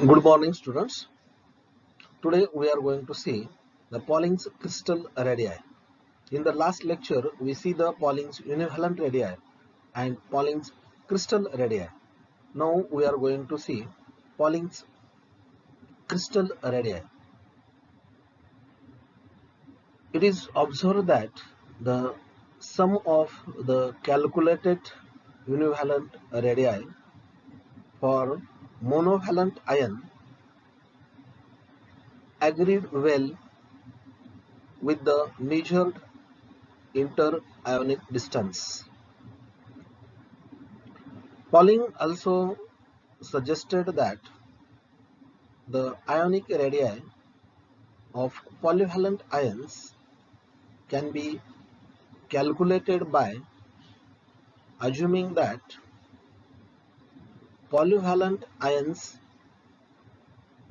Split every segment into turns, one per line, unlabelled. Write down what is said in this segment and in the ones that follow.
Good morning, students. Today we are going to see the Pauling's crystal radii. In the last lecture, we see the Pauling's univalent radii and Pauling's crystal radii. Now we are going to see Pauling's crystal radii. It is observed that the sum of the calculated univalent radii for monovalent ion agreed well with the measured interionic distance. Pauling also suggested that the ionic radii of polyvalent ions can be calculated by assuming that polyvalent ions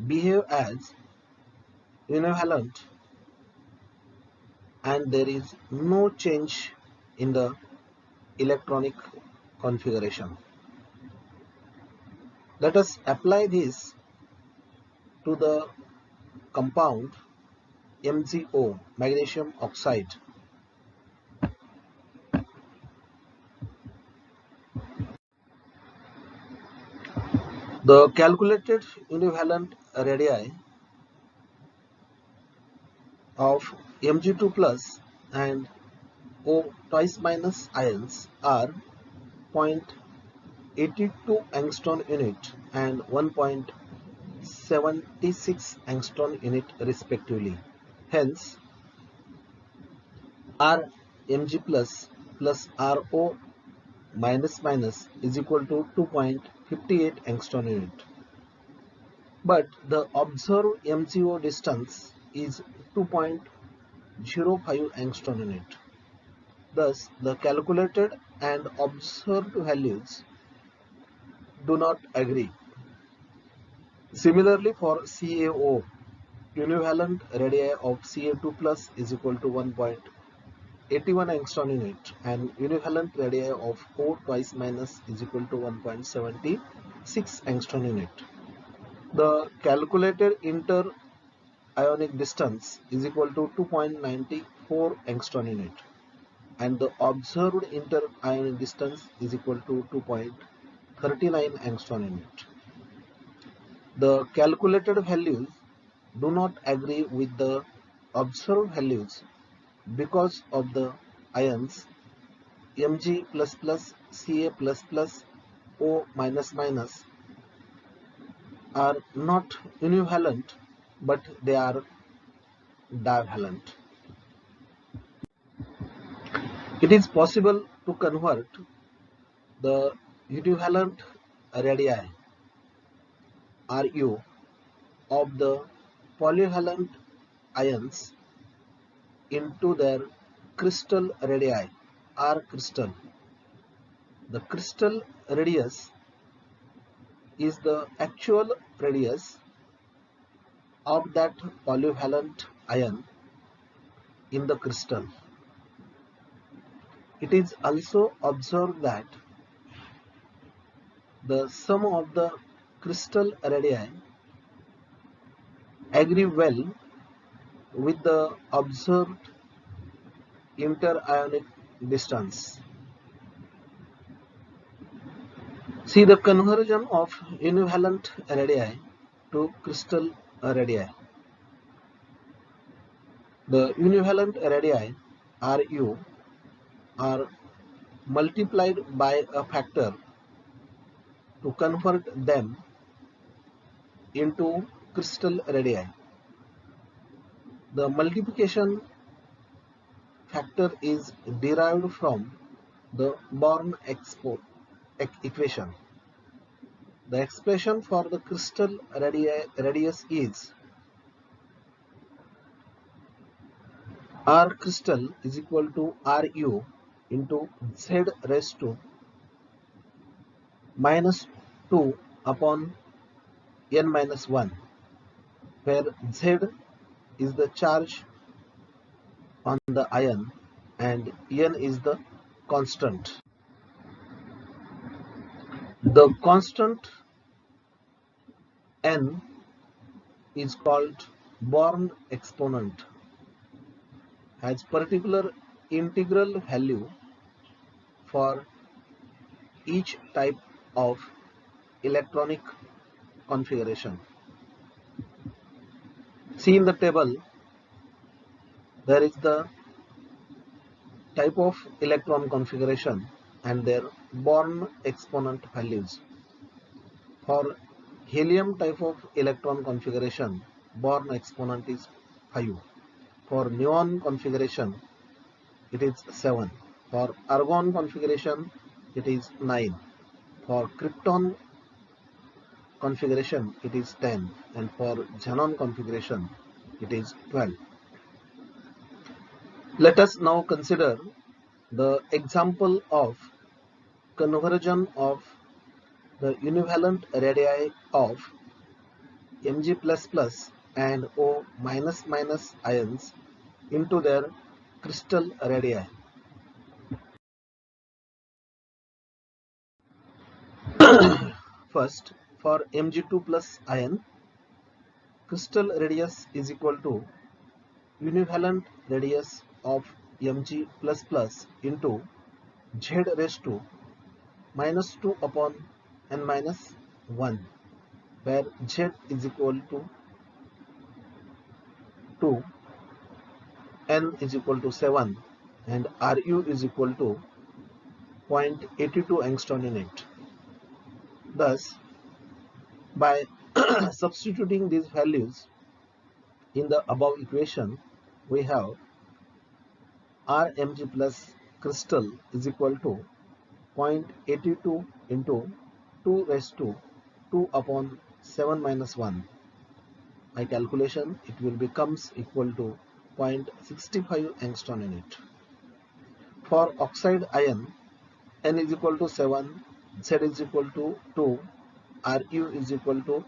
behave as univalent and there is no change in the electronic configuration. Let us apply this to the compound MgO, magnesium oxide. The calculated univalent radii of Mg2 plus and O twice minus ions are 0.82 angstrom unit and 1.76 angstrom unit respectively. Hence, R Mg plus Ro minus is equal to 2.58 angstrom unit. But the observed MgO distance is 2.05 angstrom unit. Thus, the calculated and observed values do not agree. Similarly, for CaO, univalent radii of Ca2 plus is equal to 1.81 angstrom unit and univalent radii of O twice minus is equal to 1.76 angstrom unit. The calculated interionic distance is equal to 2.94 angstrom unit and the observed interionic distance is equal to 2.39 angstrom unit. The calculated values do not agree with the observed values because of the ions Mg++, Ca++, O are not univalent but they are divalent. It is possible to convert the univalent radii Ru of the polyvalent ions into their crystal radii R crystal. The crystal radius is the actual radius of that polyvalent ion in the crystal. It is also observed that the sum of the crystal radii agree well with the observed interionic distance. See the conversion of univalent radii to crystal radii. The univalent radii Ru are multiplied by a factor to convert them into crystal radii. The multiplication factor is derived from the Born equation. The expression for the crystal radius is R crystal is equal to Ru into Z raised to minus 2 upon n minus 1, where Z is the charge on the ion and n is the constant. The constant n is called Born exponent, has particular integral value for each type of electronic configuration. See in the table, there is the type of electron configuration and their Born exponent values. For helium type of electron configuration, Born exponent is 5. For neon configuration, it is 7. For argon configuration, it is 9. For krypton configuration, it is 10. And for xenon configuration, it is 12. Let us now consider the example of conversion of the univalent radii of Mg++ and O ions into their crystal radii. First, for Mg2+ ion, crystal radius is equal to univalent radius of Mg++ into Z raised to -2 upon n minus 1, where Z is equal to 2, n is equal to 7, and Ru is equal to 0.82 angstrom unit. Thus, by substituting these values in the above equation, we have Rmg plus crystal is equal to 0.82 into 2 raised to 2 upon 7 minus 1. By calculation, it will becomes equal to 0.65 angstrom unit. For oxide ion, N is equal to 7, Z is equal to 2, Ru is equal to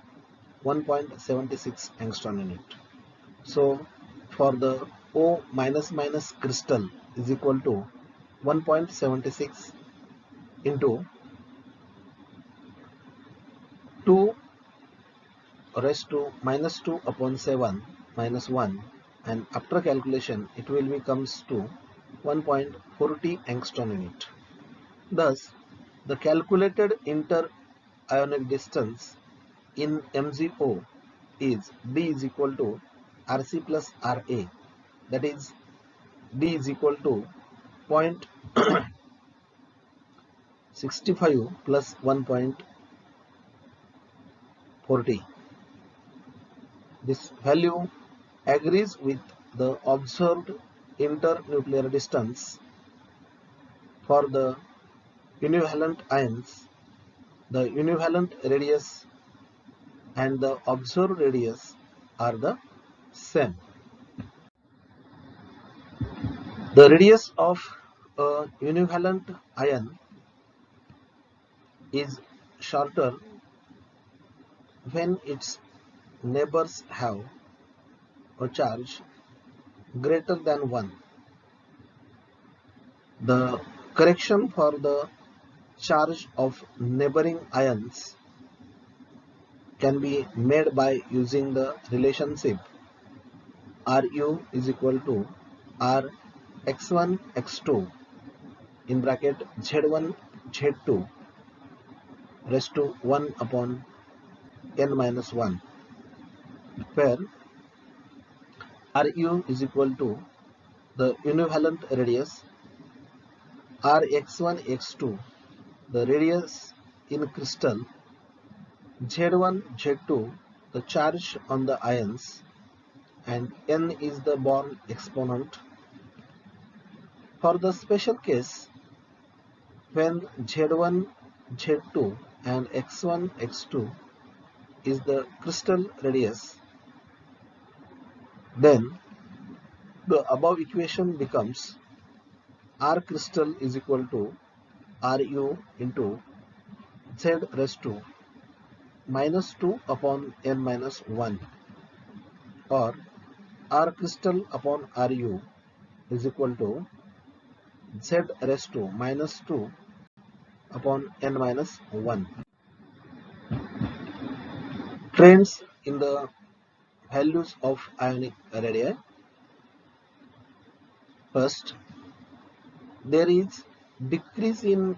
1.76 angstrom unit. So for the O crystal is equal to 1.76 into 2 raised to -2 upon 7 minus 1, and after calculation it will becomes to 1.40 angstrom unit. Thus, the calculated inter-ionic distance in MgO is D is equal to Rc plus Ra, that is D is equal to 0.65 plus 1.40. This value agrees with the observed internuclear distance for the univalent ions. The univalent radius and the observed radius are the same. The radius of a univalent ion is shorter when its neighbors have a charge greater than 1. The correction for the charge of neighboring ions can be made by using the relationship Ru is equal to R x1 x2 in bracket z1 z2 raised to 1 upon n minus 1, where Ru is equal to the univalent radius, Rx1 x2 the radius in crystal, z1 z2 the charge on the ions, and n is the Born exponent. For the special case when z1 z2 and x1 x2 is the crystal radius, then the above equation becomes R crystal is equal to Ru into Z raised to -2 upon n minus 1, or R crystal upon Ru is equal to Z raised to -2 upon n minus 1. Trends in the values of ionic radii. First, there is decrease in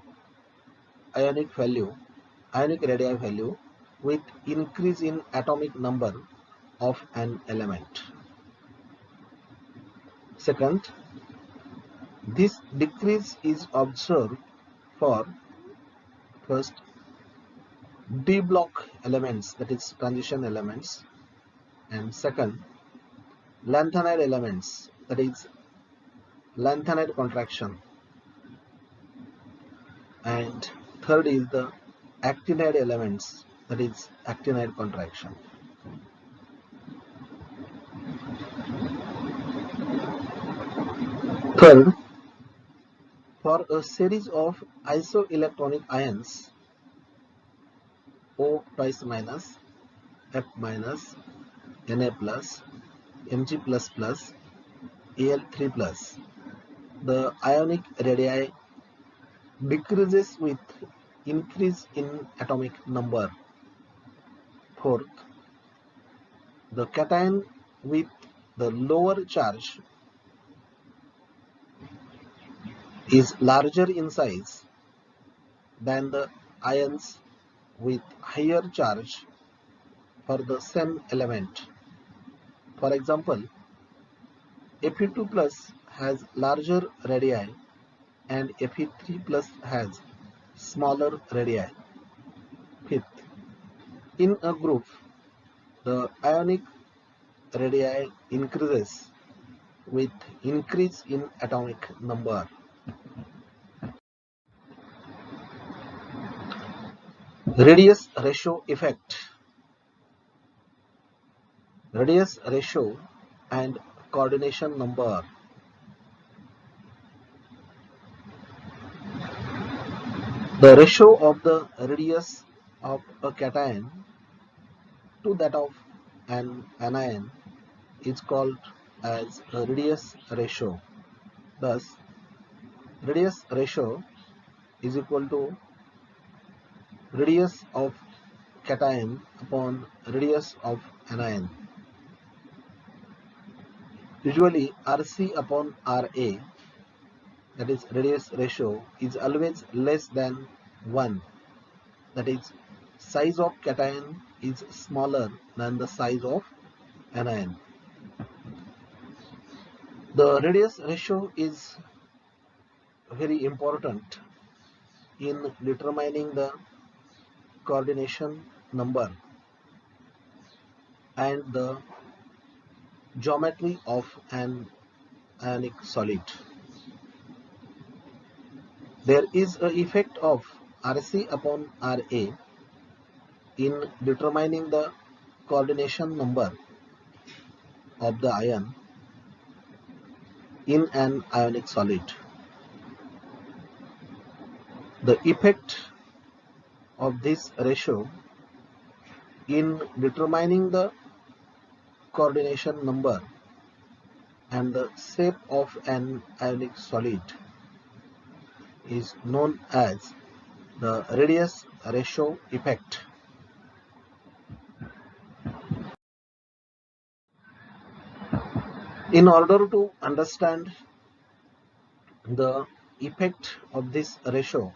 ionic radii value with increase in atomic number of an element. Second, this decrease is observed for first d block elements, that is transition elements, and second lanthanide elements, that is lanthanide contraction, and third is the actinide elements, that is actinide contraction. Third, for a series of isoelectronic ions O twice minus, F minus, Na plus, Mg plus plus, Al3 plus, the ionic radii decreases with increase in atomic number. Fourth, the cation with the lower charge is larger in size than the ions with higher charge for the same element. For example, Fe2 plus has larger radii and Fe3 plus has smaller radii. Fifth, in a group, the ionic radii increases with increase in atomic number. Radius ratio effect. Radius ratio and coordination number. The ratio of the radius of a cation to that of an anion is called as a radius ratio. Thus, radius ratio is equal to radius of cation upon radius of anion. Usually Rc upon Ra, that is radius ratio, is always less than 1, that is size of cation is smaller than the size of anion. The radius ratio is very important in determining the coordination number and the geometry of an ionic solid. There is an effect of Rc upon Ra in determining the coordination number of the ion in an ionic solid. The effect of this ratio in determining the coordination number and the shape of an ionic solid is known as the radius ratio effect. In order to understand the effect of this ratio,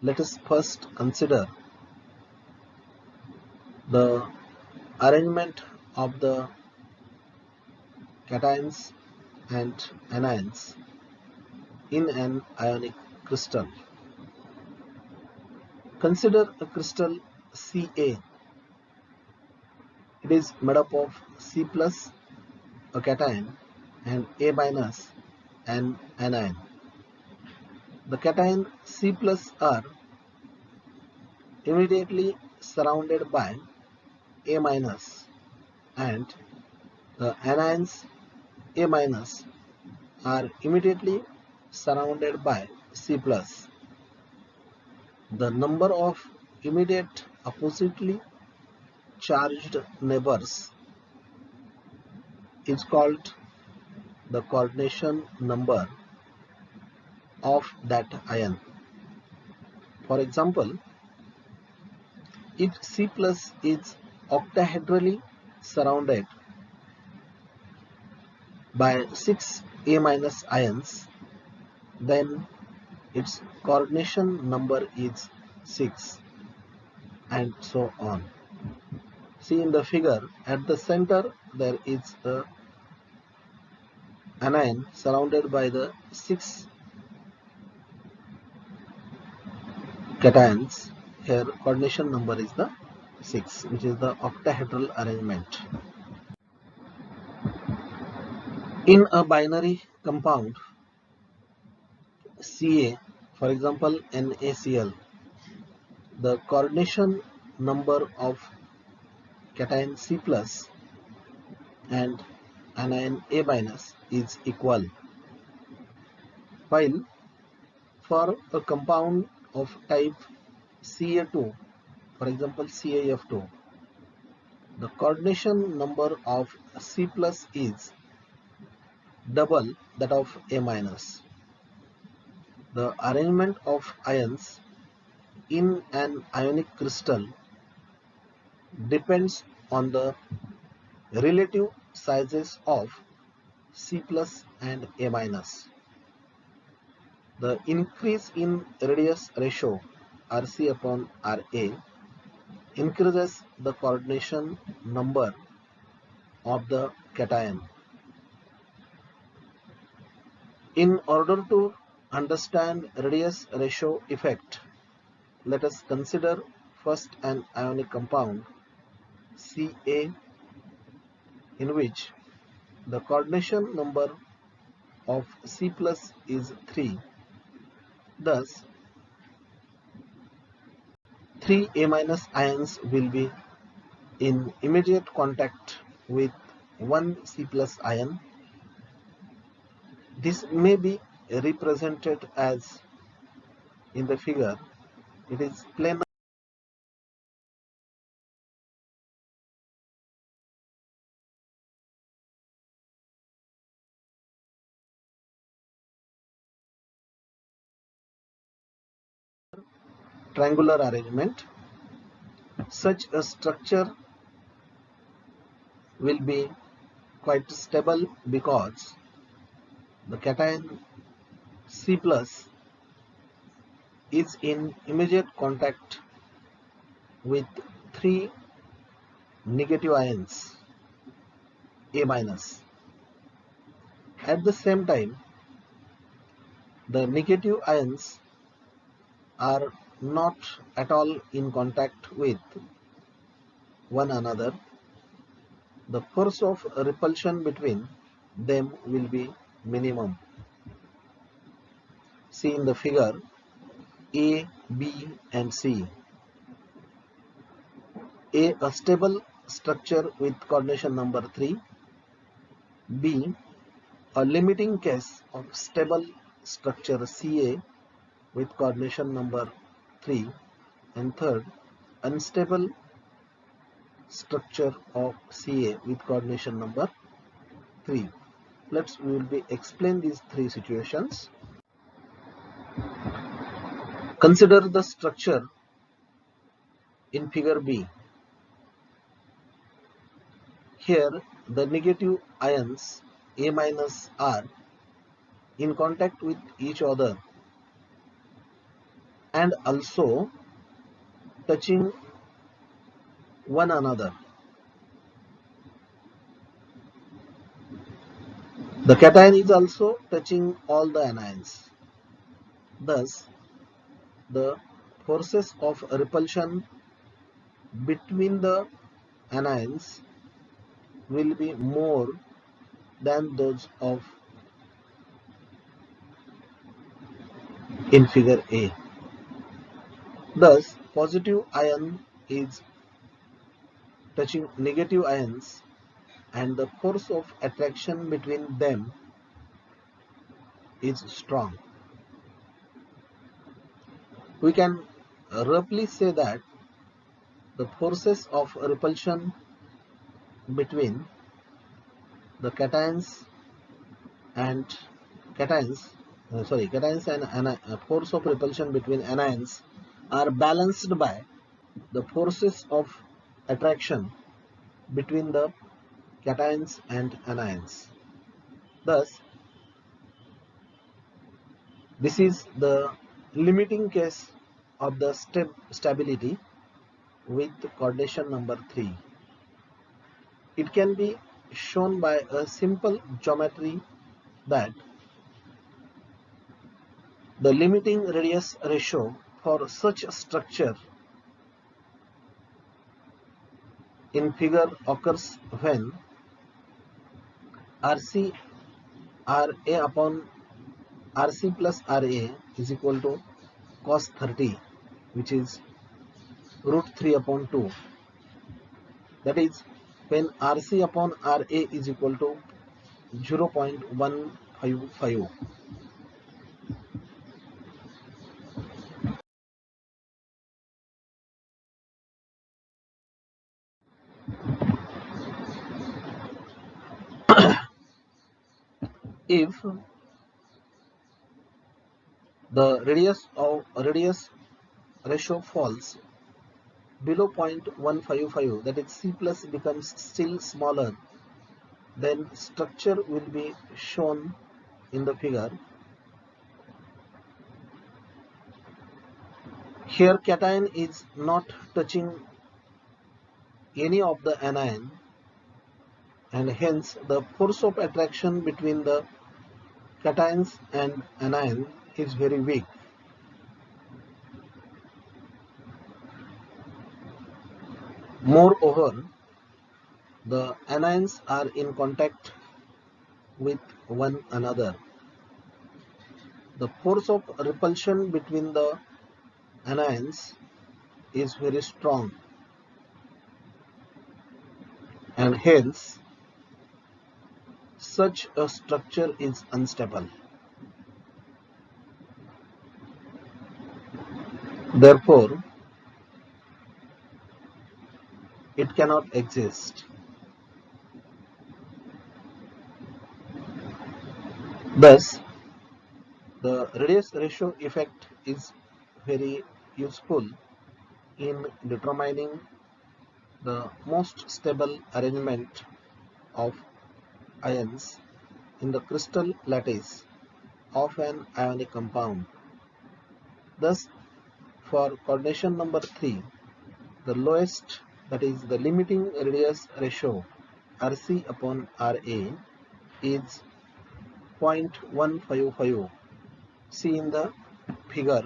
let us first consider the arrangement of the cations and anions in an ionic crystal. Consider a crystal Ca. It is made up of C plus, a cation, and A minus, an anion. The cation C plus are immediately surrounded by A minus, and the anions A minus are immediately surrounded by C plus. The number of immediate oppositely charged neighbors is called the coordination number of that ion. For example, If C plus is octahedrally surrounded by 6 A minus ions, then its coordination number is 6, and so on. See in the figure, at the center there is a anion surrounded by the 6 cations. Here coordination number is the 6, which is the octahedral arrangement. In a binary compound Ca, for example NaCl, the coordination number of cation C plus and anion A minus is equal, while for a compound of type Ca2, for example CaF2, the coordination number of C plus is double that of A minus. The arrangement of ions in an ionic crystal depends on the relative sizes of C plus and A minus. The increase in radius ratio Rc upon Ra increases the coordination number of the cation. In order to understand radius ratio effect, let us consider first an ionic compound Ca, in which the coordination number of C plus is 3. Thus, 3 A minus ions will be in immediate contact with 1 C plus ion. This may be represented as in the figure. It is planar triangular arrangement. Such a structure will be quite stable because the cation C plus is in immediate contact with 3 negative ions A minus. At the same time, the negative ions are not at all in contact with one another. The force of repulsion between them will be minimum. See in the figure A, B and C. A stable structure with coordination number 3. B, a limiting case of stable structure Ca with coordination number 3. And third, unstable structure of Ca with coordination number 3. We will be explain these three situations. Consider the structure in figure B. Here the negative ions A minus are in contact with each other and also touching one another. The cation is also touching all the anions. Thus, the forces of repulsion between the anions will be more than those of in figure A. Thus, positive ion is touching negative ions and the force of attraction between them is strong. We can roughly say that the forces of repulsion between the cations and force of repulsion between anions are balanced by the forces of attraction between the cations and anions. Thus, this is the limiting case of the stability with coordination number 3. It can be shown by a simple geometry that the limiting radius ratio for such a structure in figure occurs when RC RA upon RC plus RA is equal to cos 30, which is root 3 upon 2. That is when RC upon RA is equal to 0.155. If the radius ratio falls below 0.155, that is C plus becomes still smaller, then structure will be shown in the figure. Here cation is not touching any of the anion, and hence the force of attraction between the cations and anion is very weak. Moreover, the anions are in contact with one another. The force of repulsion between the anions is very strong, and hence such a structure is unstable. Therefore, it cannot exist. Thus, the radius ratio effect is very useful in determining the most stable arrangement of ions in the crystal lattice of an ionic compound. Thus, for coordination number 3, the lowest, that is the limiting radius ratio RC upon RA is 0.155. See in the figure